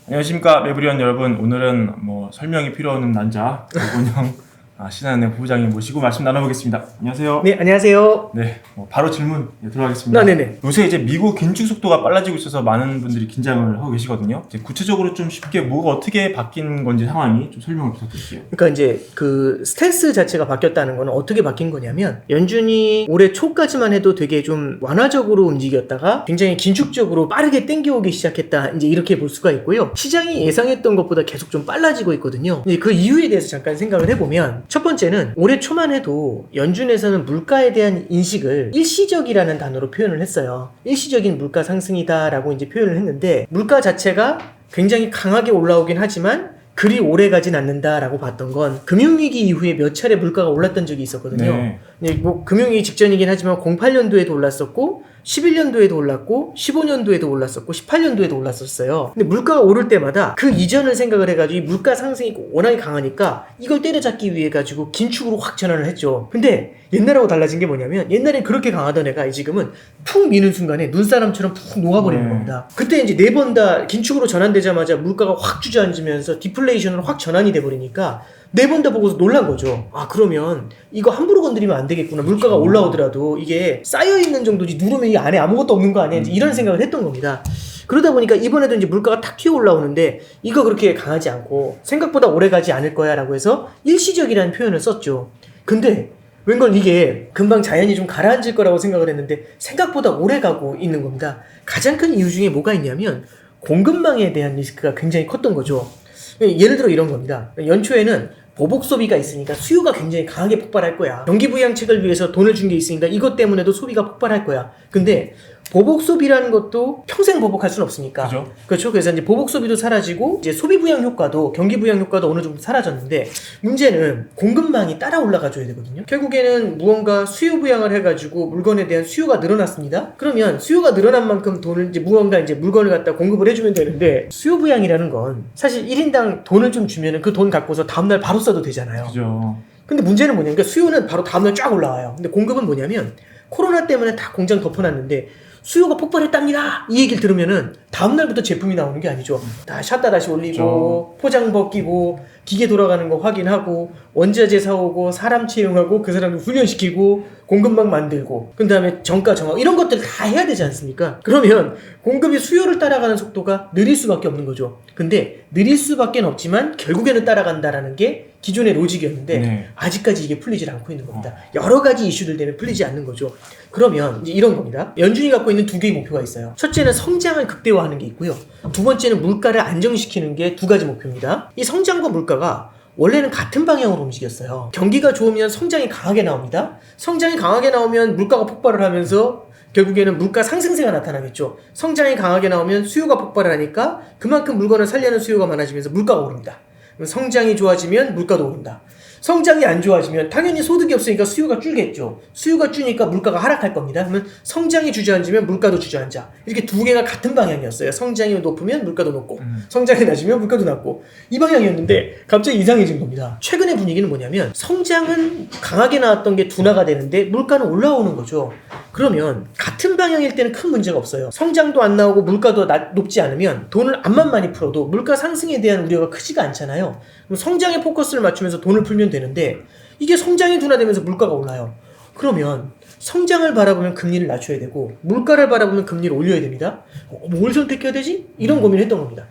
안녕하십니까 매부리원 여러분. 오늘은 설명이 필요 없는 남자 오건영 신한은행 부부장님 모시고 말씀 나눠보겠습니다. 안녕하세요. 네, 안녕하세요. 네, 바로 질문 들어가겠습니다. 네네. 요새 이제 미국 긴축 속도가 빨라지고 있어서 많은 분들이 긴장을 하고 계시거든요. 이제 구체적으로 좀 쉽게 뭐가 어떻게 바뀐 건지 상황이 좀 설명을 부탁드릴게요. 그러니까 이제 그 스탠스 자체가 바뀌었다는 건 어떻게 바뀐 거냐면, 연준이 올해 초까지만 해도 되게 좀 완화적으로 움직였다가 굉장히 긴축적으로 빠르게 땡겨오기 시작했다, 이제 이렇게 볼 수가 있고요. 시장이 예상했던 것보다 계속 좀 빨라지고 있거든요. 이제 그 이유에 대해서 잠깐 생각을 해보면, 첫 번째는 올해 초만 해도 연준에서는 물가에 대한 인식을 일시적이라는 단어로 표현을 했어요. 일시적인 물가 상승이다 라고 이제 표현을 했는데, 물가 자체가 굉장히 강하게 올라오긴 하지만 그리 오래 가진 않는다라고 봤던 건, 금융위기 이후에 몇 차례 물가가 올랐던 적이 있었거든요. 네. 뭐 금융위기 직전이긴 하지만 08년도에도 올랐었고 11년도에도 올랐고 15년도에도 올랐었고 18년도에도 올랐었어요. 근데 물가가 오를 때마다 그 이전을 생각을 해가지고 이 물가 상승이 워낙에 강하니까 이걸 때려잡기 위해 가지고 긴축으로 확 전환을 했죠. 근데 옛날하고 달라진 게 뭐냐면, 옛날엔 그렇게 강하던 애가 지금은 푹 미는 순간에 눈사람처럼 푹 녹아버리는 겁니다. 그때 이제 4번 다 긴축으로 전환되자마자 물가가 확 주저앉으면서 디플레이션으로 확 전환이 돼버리니까 4번 다 보고서 놀란 거죠. 아, 그러면 이거 함부로 건드리면 안 되겠구나. 물가가 올라오더라도 이게 쌓여있는 정도지 누르면 이 안에 아무것도 없는 거 아니야, 이런 생각을 했던 겁니다. 그러다 보니까 이번에도 이제 물가가 탁 튀어 올라오는데 이거 그렇게 강하지 않고 생각보다 오래 가지 않을 거야 라고 해서 일시적이라는 표현을 썼죠. 근데 웬걸 이게 금방 자연이 좀 가라앉을 거라고 생각을 했는데 생각보다 오래 가고 있는 겁니다. 가장 큰 이유 중에 뭐가 있냐면, 공급망에 대한 리스크가 굉장히 컸던 거죠. 예를 들어 이런 겁니다. 연초에는 보복 소비가 있으니까 수요가 굉장히 강하게 폭발할 거야. 경기 부양책을 위해서 돈을 준 게 있으니까 이것 때문에도 소비가 폭발할 거야. 근데 보복 소비라는 것도 평생 보복할 수는 없으니까. 그렇죠. 그래서 이제 보복 소비도 사라지고 이제 소비 부양 효과도, 경기 부양 효과도 어느 정도 사라졌는데, 문제는 공급망이 따라 올라가 줘야 되거든요. 결국에는 무언가 수요 부양을 해가지고 물건에 대한 수요가 늘어났습니다. 그러면 수요가 늘어난 만큼 돈을 이제 무언가 이제 물건을 갖다 공급을 해주면 되는데, 수요 부양이라는 건 사실 1인당 돈을 좀 주면은 그 돈 갖고서 다음날 바로 써도 되잖아요. 그죠. 근데 문제는 뭐냐면, 그러니까 수요는 바로 다음날 쫙 올라와요. 근데 공급은 뭐냐면, 코로나 때문에 다 공장 덮어놨는데 수요가 폭발했답니다 이 얘기를 들으면은 다음날부터 제품이 나오는 게 아니죠. 다 샷다 다시 올리고, 포장 벗기고, 기계 돌아가는 거 확인하고, 원자재 사오고, 사람 채용하고, 그 사람을 훈련시키고, 공급망 만들고, 그 다음에 정가 정하고, 이런 것들 다 해야 되지 않습니까? 그러면 공급이 수요를 따라가는 속도가 느릴 수밖에 없는 거죠. 근데 느릴 수밖에 없지만 결국에는 따라간다라는 게 기존의 로직이었는데, 아직까지 이게 풀리질 않고 있는 겁니다. 여러 가지 이슈들 때문에 풀리지 않는 거죠. 그러면 이제 이런 겁니다. 연준이 갖고 있는 2개의 목표가 있어요. 첫째는 성장을 극대화하는 게 있고요. 두 번째는 물가를 안정시키는 게 2가지 목표입니다. 이 성장과 물가가 원래는 같은 방향으로 움직였어요. 경기가 좋으면 성장이 강하게 나옵니다. 성장이 강하게 나오면 물가가 폭발을 하면서 결국에는 물가 상승세가 나타나겠죠. 성장이 강하게 나오면 수요가 폭발을 하니까 그만큼 물건을 살려는 수요가 많아지면서 물가가 오릅니다. 성장이 좋아지면 물가도 오른다. 성장이 안 좋아지면 당연히 소득이 없으니까 수요가 줄겠죠. 수요가 줄니까 물가가 하락할 겁니다. 그러면 성장이 주저앉으면 물가도 주저앉아. 이렇게 2개가 같은 방향이었어요. 성장이 높으면 물가도 높고, 성장이 낮으면 물가도 낮고, 이 방향이었는데 갑자기 이상해진 겁니다. 최근의 분위기는 뭐냐면, 성장은 강하게 나왔던 게 둔화가 되는데 물가는 올라오는 거죠. 그러면 같은 방향일 때는 큰 문제가 없어요. 성장도 안 나오고 물가도 높지 않으면 돈을 암만 많이 풀어도 물가 상승에 대한 우려가 크지가 않잖아요. 그럼 성장에 포커스를 맞추면서 돈을 풀면 되는데, 이게 성장이 둔화되면서 물가가 올라요. 그러면 성장을 바라보면 금리를 낮춰야 되고, 물가를 바라보면 금리를 올려야 됩니다. 뭘 선택해야 되지? 이런 고민을 했던 겁니다.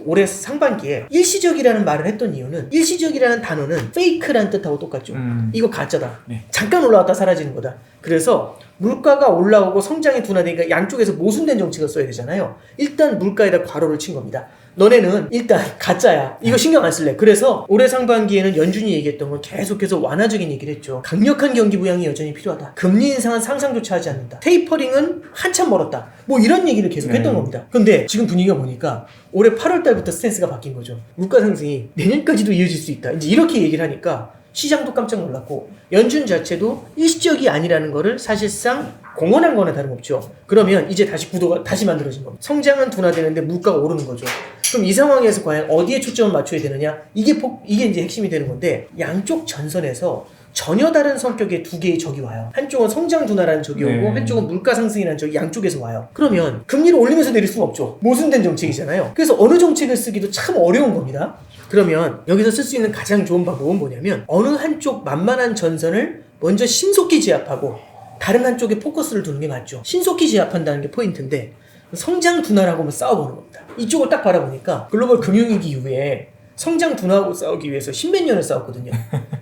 올해 상반기에 일시적이라는 말을 했던 이유는, 일시적이라는 단어는 페이크라는 뜻하고 똑같죠. 이거 가짜다. 잠깐 올라왔다 사라지는 거다. 그래서 물가가 올라오고 성장이 둔화되니까 양쪽에서 모순된 정책을 써야 되잖아요. 일단 물가에다 괄호를 친 겁니다. 너네는 일단 가짜야. 이거 신경 안 쓸래. 그래서 올해 상반기에는 연준이 얘기했던 건 계속해서 완화적인 얘기를 했죠. 강력한 경기 부양이 여전히 필요하다. 금리 인상은 상상조차 하지 않는다. 테이퍼링은 한참 멀었다. 뭐 이런 얘기를 계속 했던 겁니다. 근데 지금 분위기가 보니까 올해 8월 달부터 스탠스가 바뀐 거죠. 물가 상승이 내년까지도 이어질 수 있다. 이제 이렇게 얘기를 하니까 시장도 깜짝 놀랐고, 연준 자체도 일시적이 아니라는 거를 사실상 공언한 거나 다름없죠. 그러면 이제 다시 구도가 다시 만들어진 겁니다. 성장은 둔화되는데 물가가 오르는 거죠. 그럼 이 상황에서 과연 어디에 초점을 맞춰야 되느냐? 이게 이제 핵심이 되는 건데, 양쪽 전선에서 전혀 다른 성격의 두 개의 적이 와요. 한쪽은 성장 둔화라는 적이 오고 네. 한쪽은 물가 상승이라는 적이 양쪽에서 와요. 그러면 금리를 올리면서 내릴 수는 없죠. 모순된 정책이잖아요. 그래서 어느 정책을 쓰기도 참 어려운 겁니다. 그러면 여기서 쓸 수 있는 가장 좋은 방법은 뭐냐면 어느 한쪽 만만한 전선을 먼저 신속히 제압하고 다른 한쪽에 포커스를 두는 게 맞죠. 신속히 제압한다는 게 포인트인데 성장 둔화라고 하면 싸워보는 겁니다. 이쪽을 딱 바라보니까 글로벌 금융위기 이후에 성장 둔화하고 싸우기 위해서 십몇 년을 싸웠거든요.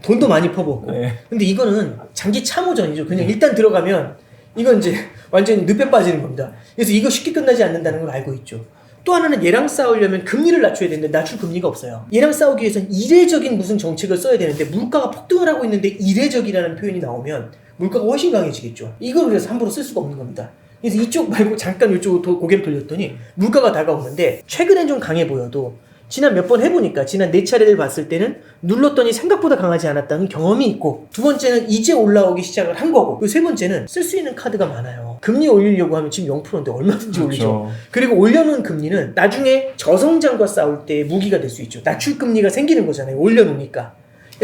돈도 많이 퍼붓고. 네. 근데 이거는 장기 참호전이죠. 그냥 일단 들어가면 이건 이제 완전히 늪에 빠지는 겁니다. 그래서 이거 쉽게 끝나지 않는다는 걸 알고 있죠. 또 하나는 얘랑 싸우려면 금리를 낮춰야 되는데 낮출 금리가 없어요. 얘랑 싸우기 위해서는 이례적인 무슨 정책을 써야 되는데 물가가 폭등을 하고 있는데 이례적이라는 표현이 나오면 물가가 훨씬 강해지겠죠. 이걸 그래서 함부로 쓸 수가 없는 겁니다. 그래서 이쪽 말고 잠깐 이쪽으로 고개를 돌렸더니 물가가 다가오는데 최근엔 좀 강해 보여도 지난 몇 번 해보니까 지난 4차례를 봤을 때는 눌렀더니 생각보다 강하지 않았다는 경험이 있고 두 번째는 이제 올라오기 시작을 한 거고 그리고 세 번째는 쓸 수 있는 카드가 많아요. 금리 올리려고 하면 지금 0%인데 얼마든지 올리죠. 그리고 올려놓은 금리는 나중에 저성장과 싸울 때 무기가 될 수 있죠. 낮출 금리가 생기는 거잖아요. 올려놓으니까.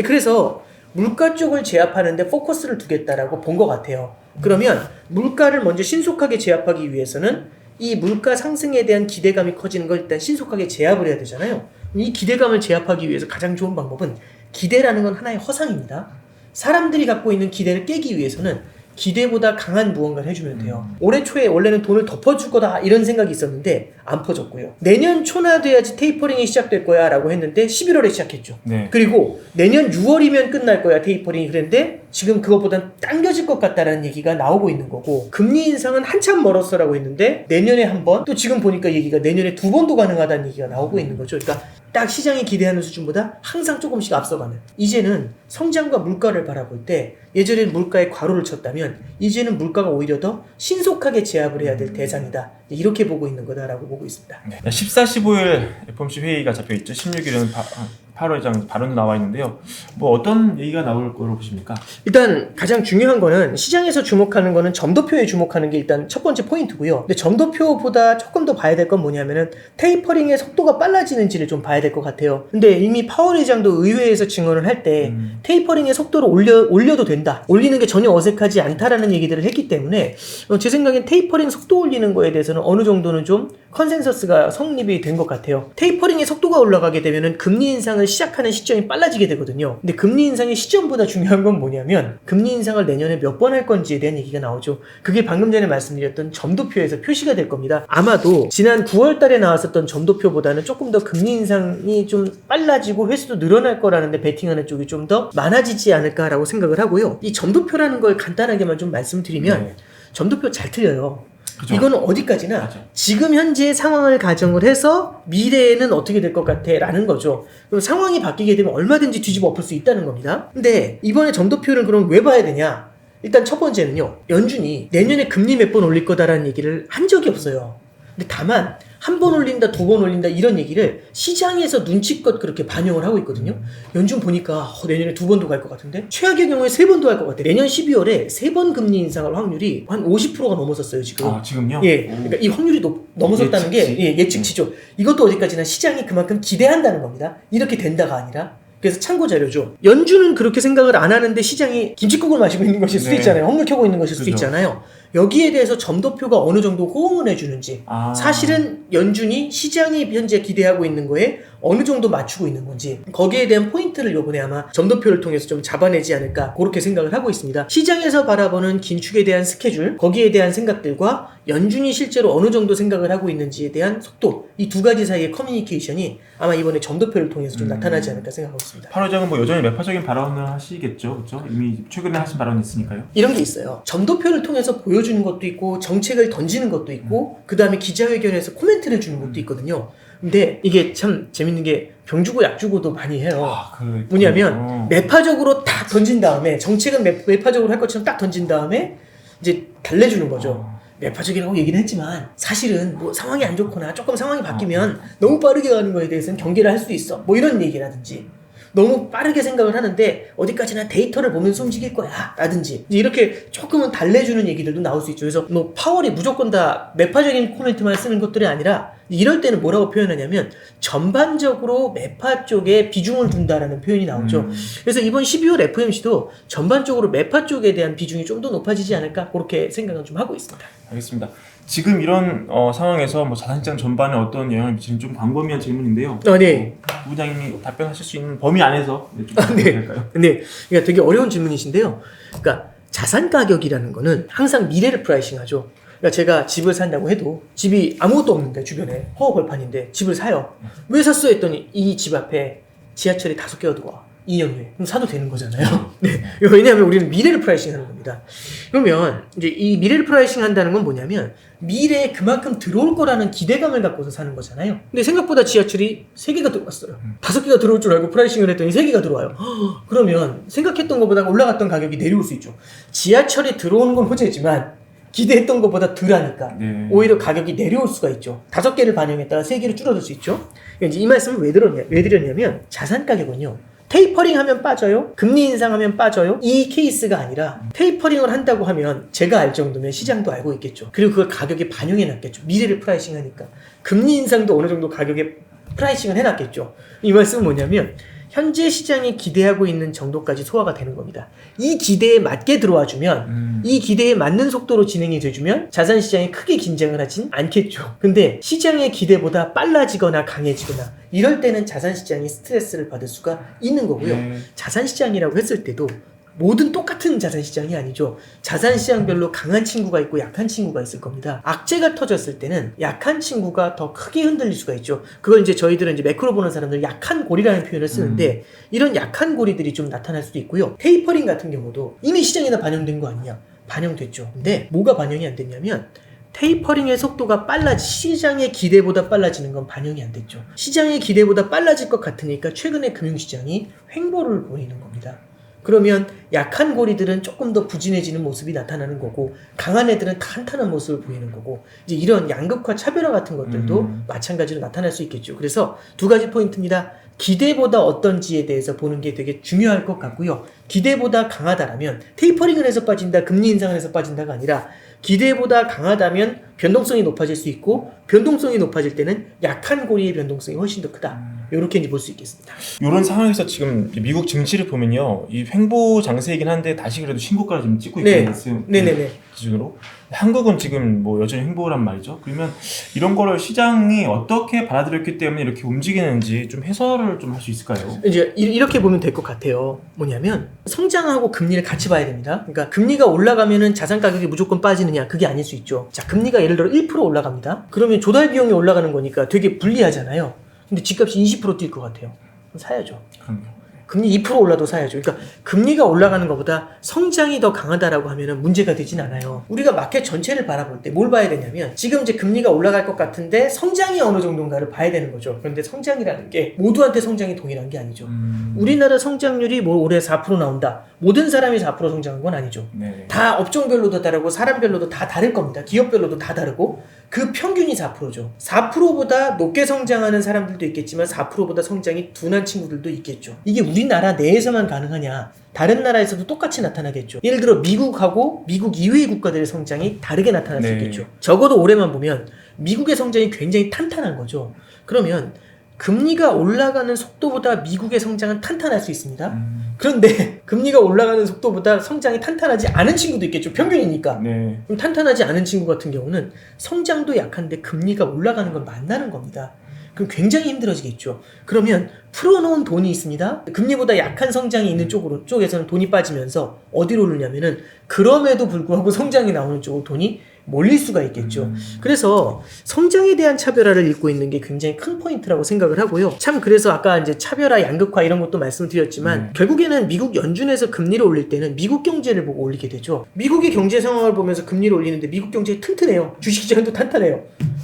그래서 물가 쪽을 제압하는데 포커스를 두겠다라고 본 것 같아요. 그러면 물가를 먼저 신속하게 제압하기 위해서는 이 물가 상승에 대한 기대감이 커지는 걸 일단 신속하게 제압을 해야 되잖아요. 이 기대감을 제압하기 위해서 가장 좋은 방법은 기대라는 건 하나의 허상입니다. 사람들이 갖고 있는 기대를 깨기 위해서는 기대보다 강한 무언가를 해주면 돼요. 올해 초에 원래는 돈을 덮어줄 거다 이런 생각이 있었는데 안 퍼졌고요. 내년 초나 돼야지 테이퍼링이 시작될 거야 라고 했는데 11월에 시작했죠. 네. 그리고 내년 6월이면 끝날 거야 테이퍼링이 그랬는데 지금 그것보단 당겨질 것 같다라는 얘기가 나오고 있는 거고 금리 인상은 한참 멀었어라고 했는데 내년에 한 번 또 지금 보니까 얘기가 내년에 2번도 가능하다는 얘기가 나오고 있는 거죠. 그러니까 딱 시장이 기대하는 수준보다 항상 조금씩 앞서가는 이제는 성장과 물가를 바라볼 때 예전엔 물가에 괄호를 쳤다면 이제는 물가가 오히려 더 신속하게 제압을 해야 될 대상이다. 이렇게 보고 있는 거다라고 보고 있습니다. 네. 14, 15일 FOMC 회의가 잡혀있죠. 16일은 파월 의장 발언도 나와 있는데요. 뭐 어떤 얘기가 나올 거로 보십니까? 일단 가장 중요한 거는 시장에서 주목하는 거는 점도표에 주목하는 게 일단 첫 번째 포인트고요. 근데 점도표보다 조금 더 봐야 될 건 뭐냐면은 테이퍼링의 속도가 빨라지는지를 좀 봐야 될 것 같아요. 근데 이미 파월 의장도 의회에서 증언을 할 때 테이퍼링의 속도를 올려도 된다. 올리는 게 전혀 어색하지 않다라는 얘기들을 했기 때문에 제 생각엔 테이퍼링 속도 올리는 거에 대해서는 어느 정도는 좀 컨센서스가 성립이 된 것 같아요. 테이퍼링의 속도가 올라가게 되면은 금리 인상을 시작하는 시점이 빨라지게 되거든요. 근데 금리 인상의 시점보다 중요한 건 뭐냐면 금리 인상을 내년에 몇 번 할 건지에 대한 얘기가 나오죠. 그게 방금 전에 말씀드렸던 점도표에서 표시가 될 겁니다. 아마도 지난 9월 달에 나왔었던 점도표보다는 조금 더 금리 인상이 좀 빨라지고 회수도 늘어날 거라는데 베팅하는 쪽이 좀 더 많아지지 않을까라고 생각을 하고요. 이 점도표라는 걸 간단하게만 좀 말씀드리면 네. 점도표 잘 틀려요. 그죠. 이거는 어디까지나 맞아. 지금 현재의 상황을 가정을 해서 미래에는 어떻게 될 것 같아 라는 거죠. 그럼 상황이 바뀌게 되면 얼마든지 뒤집어 엎을 수 있다는 겁니다. 근데 이번에 점도표를 그럼 왜 봐야 되냐? 일단 첫 번째는요. 연준이 내년에 금리 몇 번 올릴 거다라는 얘기를 한 적이 없어요. 근데 다만 한 번 올린다, 2번 올린다 이런 얘기를 시장에서 눈치껏 그렇게 반영을 하고 있거든요. 연준 보니까 내년에 2번도 갈 것 같은데 최악의 경우에 3번도 할 것 같아. 내년 12월에 3번 금리 인상할 확률이 한 50%가 넘어섰어요 지금. 아 지금요? 예, 그러니까 이 확률이 넘어섰다는 예측치. 게 예측치죠. 이것도 어디까지나 시장이 그만큼 기대한다는 겁니다. 이렇게 된다가 아니라. 그래서 참고 자료죠. 연준은 그렇게 생각을 안 하는데 시장이 김치국을 마시고 있는 것일 수도 네. 있잖아요. 헛물 켜고 있는 것일 수도 그죠. 있잖아요. 여기에 대해서 점도표가 어느 정도 호응을 해주는지 사실은 연준이 시장이 현재 기대하고 있는 거에 어느 정도 맞추고 있는 건지 거기에 대한 포인트를 요번에 아마 점도표를 통해서 좀 잡아내지 않을까 그렇게 생각을 하고 있습니다. 시장에서 바라보는 긴축에 대한 스케줄 거기에 대한 생각들과 연준이 실제로 어느 정도 생각을 하고 있는지에 대한 속도 이 두 가지 사이의 커뮤니케이션이 아마 이번에 점도표를 통해서 좀 나타나지 않을까 생각하고 있습니다. 파월 의장은 뭐 여전히 매파적인 발언을 하시겠죠, 그렇죠? 이미 최근에 하신 발언이 있으니까요. 이런 게 있어요. 점도표를 통해서 보여주는 것도 있고 정책을 던지는 것도 있고 그 다음에 기자회견에서 코멘트를 주는 것도 있거든요. 근데 이게 참 재밌는 게 병 주고 약 주고도 많이 해요. 뭐냐면 매파적으로 딱 던진 다음에 정책은 매파적으로 할 것처럼 딱 던진 다음에 이제 달래주는 거죠. 매파적이라고 얘기는 했지만 사실은 뭐 상황이 안 좋거나 조금 상황이 바뀌면 너무 빠르게 가는 거에 대해서는 경계를 할 수도 있어. 뭐 이런 얘기라든지 너무 빠르게 생각을 하는데 어디까지나 데이터를 보면서 움직일 거야 라든지 이렇게 조금은 달래주는 얘기들도 나올 수 있죠. 그래서 뭐 파월이 무조건 다 매파적인 코멘트만 쓰는 것들이 아니라 이럴 때는 뭐라고 표현하냐면 전반적으로 매파 쪽에 비중을 둔다라는 표현이 나오죠. 그래서 이번 12월 FOMC도 전반적으로 매파 쪽에 대한 비중이 좀 더 높아지지 않을까 그렇게 생각을 좀 하고 있습니다. 알겠습니다. 지금 이런 상황에서 뭐 자산시장 전반에 어떤 영향을 미치는 좀 광범위한 질문인데요. 네. 부부장님이 답변하실 수 있는 범위 안에서 좀 네. 될까요? 네. 그러니까 되게 어려운 질문이신데요. 그러니까 자산 가격이라는 거는 항상 미래를 프라이싱하죠. 그러니까 제가 집을 산다고 해도 집이 아무것도 없는데 주변에 허허벌판인데 집을 사요. 왜 샀어 했더니 이 집 앞에 지하철이 5개가 들어와. 2년 후에. 그럼 사도 되는 거잖아요. 네. 왜냐하면 우리는 미래를 프라이싱 하는 겁니다. 그러면 이제 이 미래를 프라이싱 한다는 건 뭐냐면 미래에 그만큼 들어올 거라는 기대감을 갖고서 사는 거잖아요. 근데 생각보다 지하철이 3개가 들어왔어요. 5개가 들어올 줄 알고 프라이싱을 했더니 3개가 들어와요. 그러면 생각했던 것보다 올라갔던 가격이 내려올 수 있죠. 지하철이 들어오는 건 호재지만 기대했던 것보다 덜하니까 오히려 가격이 내려올 수가 있죠. 5개를 반영했다가 3개로 줄어들 수 있죠. 이제 이 말씀을 왜 드렸냐면 자산 가격은요. 테이퍼링 하면 빠져요? 금리 인상하면 빠져요? 이 케이스가 아니라 테이퍼링을 한다고 하면 제가 알 정도면 시장도 알고 있겠죠. 그리고 그걸 가격에 반영해 놨겠죠. 미래를 프라이싱 하니까. 금리 인상도 어느 정도 가격에 프라이싱을 해놨겠죠. 이 말씀은 뭐냐면 현재 시장이 기대하고 있는 정도까지 소화가 되는 겁니다. 이 기대에 맞게 들어와주면 이 기대에 맞는 속도로 진행이 돼주면 자산시장이 크게 긴장을 하진 않겠죠. 근데 시장의 기대보다 빨라지거나 강해지거나 이럴 때는 자산시장이 스트레스를 받을 수가 있는 거고요. 자산시장이라고 했을 때도 모든 똑같은 자산시장이 아니죠. 자산시장별로 강한 친구가 있고 약한 친구가 있을 겁니다. 악재가 터졌을 때는 약한 친구가 더 크게 흔들릴 수가 있죠. 그걸 이제 저희들은 이제 매크로 보는 사람들 약한 고리라는 표현을 쓰는데 이런 약한 고리들이 좀 나타날 수도 있고요. 테이퍼링 같은 경우도 이미 시장에다 반영된 거 아니냐? 반영됐죠. 근데 뭐가 반영이 안 됐냐면 테이퍼링의 속도가 시장의 기대보다 빨라지는 건 반영이 안 됐죠. 시장의 기대보다 빨라질 것 같으니까 최근에 금융시장이 횡보를 보이는 겁니다. 그러면 약한 고리들은 조금 더 부진해지는 모습이 나타나는 거고 강한 애들은 탄탄한 모습을 보이는 거고 이제 이런 양극화 차별화 같은 것들도 마찬가지로 나타날 수 있겠죠. 그래서 2가지 포인트입니다. 기대보다 어떤지에 대해서 보는 게 되게 중요할 것 같고요. 기대보다 강하다라면 테이퍼링을 해서 빠진다, 금리 인상을 해서 빠진다가 아니라 기대보다 강하다면 변동성이 높아질 수 있고 변동성이 높아질 때는 약한 고리의 변동성이 훨씬 더 크다. 이렇게 이제 볼 수 있겠습니다. 이런 상황에서 지금 미국 증시를 보면요, 이 횡보 장세이긴 한데 다시 그래도 신고가를 지금 찍고 있거든요. 네네네. 기준으로 한국은 지금 뭐 여전히 횡보란 말이죠. 그러면 이런 거를 시장이 어떻게 받아들였기 때문에 이렇게 움직이는지 좀 해설을 좀 할 수 있을까요? 이제 이렇게 보면 될 것 같아요. 뭐냐면 성장하고 금리를 같이 봐야 됩니다. 그러니까 금리가 올라가면은 자산 가격이 무조건 빠지느냐? 그게 아닐 수 있죠. 자, 금리가 예를 들어 1% 올라갑니다. 그러면 조달 비용이 올라가는 거니까 되게 불리하잖아요. 근데 집값이 20% 뛸 것 같아요. 그럼 사야죠. 그럼요. 금리 2% 올라도 사야죠. 그러니까 금리가 올라가는 것보다 성장이 더 강하다라고 하면은 문제가 되진 않아요. 우리가 마켓 전체를 바라볼 때 뭘 봐야 되냐면 지금 이제 금리가 올라갈 것 같은데 성장이 어느 정도인가를 봐야 되는 거죠. 그런데 성장이라는 게 모두한테 성장이 동일한 게 아니죠. 우리나라 성장률이 뭐 올해 4% 나온다. 모든 사람이 4% 성장한 건 아니죠. 네. 다 업종별로도 다르고 사람별로도 다 다를 겁니다. 기업별로도 다 다르고 그 평균이 4%죠. 4%보다 높게 성장하는 사람들도 있겠지만 4%보다 성장이 둔한 친구들도 있겠죠. 이게 우리나라 내에서만 가능하냐? 다른 나라에서도 똑같이 나타나겠죠. 예를 들어 미국하고 미국 이외의 국가들의 성장이 다르게 나타날 수 있겠죠. 적어도 올해만 보면 미국의 성장이 굉장히 탄탄한 거죠. 그러면 금리가 올라가는 속도보다 미국의 성장은 탄탄할 수 있습니다. 그런데 금리가 올라가는 속도보다 성장이 탄탄하지 않은 친구도 있겠죠. 평균이니까. 네. 그럼 탄탄하지 않은 친구 같은 경우는 성장도 약한데 금리가 올라가는 건 만나는 겁니다. 그럼 굉장히 힘들어지겠죠. 그러면 풀어놓은 돈이 있습니다. 금리보다 약한 성장이 있는 쪽에서는 돈이 빠지면서 어디로 오르냐면은 그럼에도 불구하고 성장이 나오는 쪽으로 돈이 몰릴 수가 있겠죠. 그래서 성장에 대한 차별화를 읽고 있는 게 굉장히 큰 포인트라고 생각을 하고요. 참 그래서 아까 이제 차별화, 양극화 이런 것도 말씀드렸지만 결국에는 미국 연준에서 금리를 올릴 때는 미국 경제를 보고 올리게 되죠. 미국의 경제 상황을 보면서 금리를 올리는데 미국 경제 튼튼해요. 주식시장도 탄탄해요.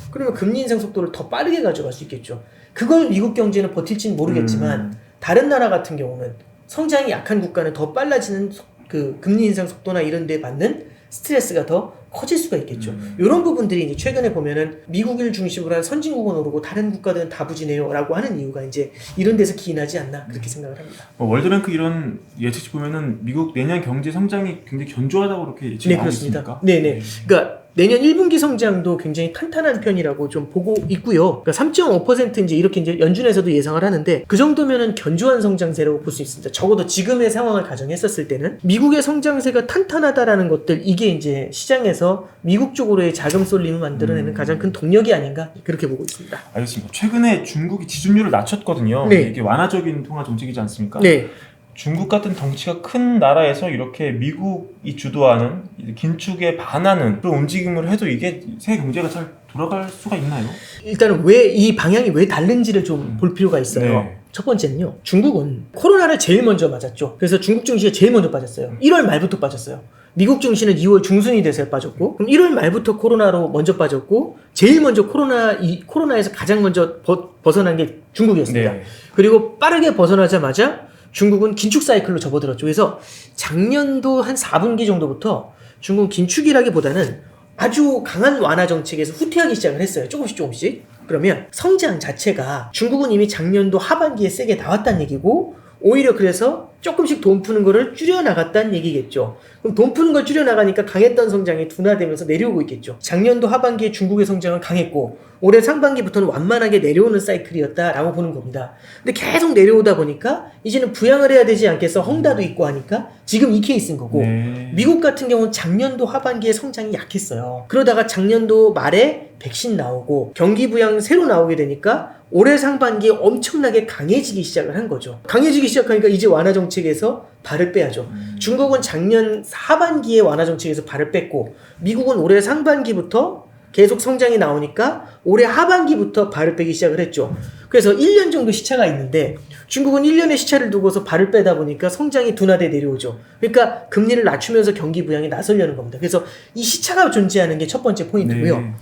그러면 금리 인상 속도를 더 빠르게 가져갈 수 있겠죠. 그걸 미국 경제는 버틸지는 모르겠지만 다른 나라 같은 경우는 성장이 약한 국가는 더 빨라지는 그 금리 인상 속도나 이런 데 받는 스트레스가 더 커질 수가 있겠죠. 이런 부분들이 이제 최근에 보면은 미국을 중심으로 한 선진국은 오르고 다른 국가들은 다부지네요라고 하는 이유가 이제 이런 데서 기인하지 않나 그렇게 생각을 합니다. 월드뱅크 이런 예측치 보면은 미국 내년 경제 성장이 굉장히 견조하다고 그렇게 네, 예측하고 그렇습니다. 있습니까? 네네. 그러니까 내년 1분기 성장도 굉장히 탄탄한 편이라고 좀 보고 있고요. 그러니까 3.5% 이제 이제 연준에서도 예상을 하는데 그 정도면은 견조한 성장세라고 볼 수 있습니다. 적어도 지금의 상황을 가정했었을 때는 미국의 성장세가 탄탄하다라는 것들 이게 이제 시장에서 미국 쪽으로의 자금 쏠림을 만들어내는 가장 큰 동력이 아닌가 그렇게 보고 있습니다. 알겠습니다. 최근에 중국이 지준율을 낮췄거든요. 네. 이게 완화적인 통화 정책이지 않습니까? 네. 중국 같은 덩치가 큰 나라에서 이렇게 미국이 주도하는 긴축에 반하는 그런 움직임을 해도 이게 세계 경제가 잘 돌아갈 수가 있나요? 일단은 왜 이 방향이 왜 다른지를 좀 볼 필요가 있어요. 네. 첫 번째는요. 중국은 코로나를 제일 먼저 맞았죠. 그래서 중국 증시가 제일 먼저 빠졌어요. 1월 말부터 빠졌어요. 미국 증시는 2월 중순이 돼서 빠졌고, 그럼 1월 말부터 코로나로 먼저 빠졌고, 제일 먼저 코로나에서 가장 먼저 벗어난 게 중국이었습니다. 네. 그리고 빠르게 벗어나자마자 중국은 긴축 사이클로 접어들었죠. 그래서 작년도 한 4분기 정도부터 중국은 긴축이라기보다는 아주 강한 완화 정책에서 후퇴하기 시작을 했어요. 조금씩. 그러면 성장 자체가 중국은 이미 작년도 하반기에 세게 나왔다는 얘기고 오히려 그래서 조금씩 돈 푸는 거를 줄여나갔다는 얘기겠죠. 그럼 돈 푸는 걸 줄여나가니까 강했던 성장이 둔화되면서 내려오고 있겠죠. 작년도 하반기에 중국의 성장은 강했고 올해 상반기부터는 완만하게 내려오는 사이클이었다라고 보는 겁니다. 근데 계속 내려오다 보니까 이제는 부양을 해야 되지 않겠어? 헝다도 있고 하니까 지금 이 케이스인 거고 네. 미국 같은 경우는 작년도 하반기에 성장이 약했어요. 그러다가 작년도 말에 백신 나오고 경기 부양 새로 나오게 되니까 올해 상반기에 엄청나게 강해지기 시작을 한 거죠. 강해지기 시작하니까 이제 완화 정책에서 발을 빼야죠. 중국은 작년 하반기에 완화 정책에서 발을 뺐고 미국은 올해 상반기부터 계속 성장이 나오니까 올해 하반기부터 발을 빼기 시작을 했죠. 그래서 1년 정도 시차가 있는데 중국은 1년의 시차를 두고서 발을 빼다 보니까 성장이 둔화돼 내려오죠. 그러니까 금리를 낮추면서 경기 부양에 나서려는 겁니다. 그래서 이 시차가 존재하는 게 첫 번째 포인트고요. 네.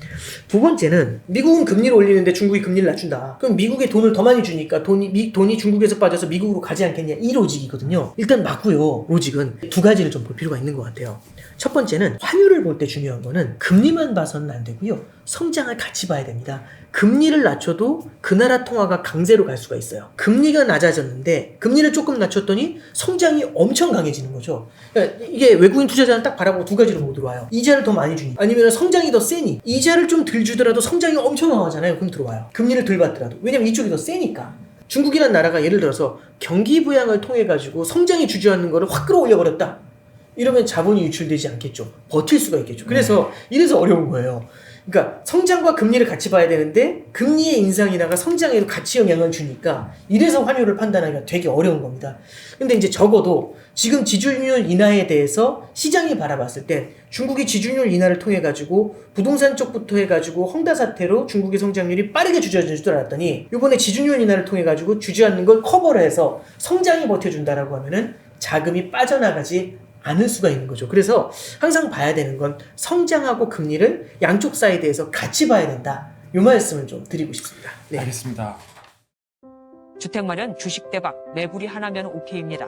두 번째는 미국은 금리를 올리는데 중국이 금리를 낮춘다. 그럼 미국에 돈을 더 많이 주니까 돈이 중국에서 빠져서 미국으로 가지 않겠냐 이 로직이거든요. 일단 맞고요. 로직은 두 가지를 좀 볼 필요가 있는 것 같아요. 첫 번째는 환율을 볼 때 중요한 거는 금리만 봐서는 안 되고요. 성장을 같이 봐야 됩니다. 금리를 낮춰도 그 나라 통화가 강세로 갈 수가 있어요. 금리가 낮아졌는데 금리를 조금 낮췄더니 성장이 엄청 강해지는 거죠. 그러니까 이게 외국인 투자자는 딱 바라보고 두 가지로 못 들어와요. 이자를 더 많이 주니 아니면 성장이 더 세니 이자를 좀 덜 주더라도 성장이 엄청 강하잖아요. 그럼 들어와요. 금리를 덜 받더라도. 왜냐면 이쪽이 더 세니까. 중국이라는 나라가 예를 들어서 경기 부양을 통해 가지고 성장이 주저앉는 거를 확 끌어올려 버렸다. 이러면 자본이 유출되지 않겠죠. 버틸 수가 있겠죠. 그래서 이래서 어려운 거예요. 그러니까 성장과 금리를 같이 봐야 되는데 금리의 인상이나가 성장에도 같이 영향을 주니까 이래서 환율을 판단하기가 되게 어려운 겁니다. 근데 이제 적어도 지금 지준율 인하에 대해서 시장이 바라봤을 때 중국이 지준율 인하를 통해 가지고 부동산 쪽부터 해가지고 헝다 사태로 중국의 성장률이 빠르게 주저앉을 줄 알았더니 이번에 지준율 인하를 통해 가지고 주저앉는 걸 커버를 해서 성장이 버텨준다라고 하면은 자금이 빠져나가지 않을 수가 있는 거죠. 그래서 항상 봐야 되는 건 성장하고 금리를 양쪽 사이드에서 같이 봐야 된다. 이 말씀을 좀 드리고 싶습니다. 네. 알겠습니다. 주택 마련 주식 대박 매불이 하나면 오케이입니다.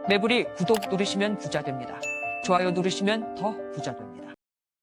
매불이 구독 누르시면 부자 됩니다. 좋아요 누르시면 더 부자 됩니다.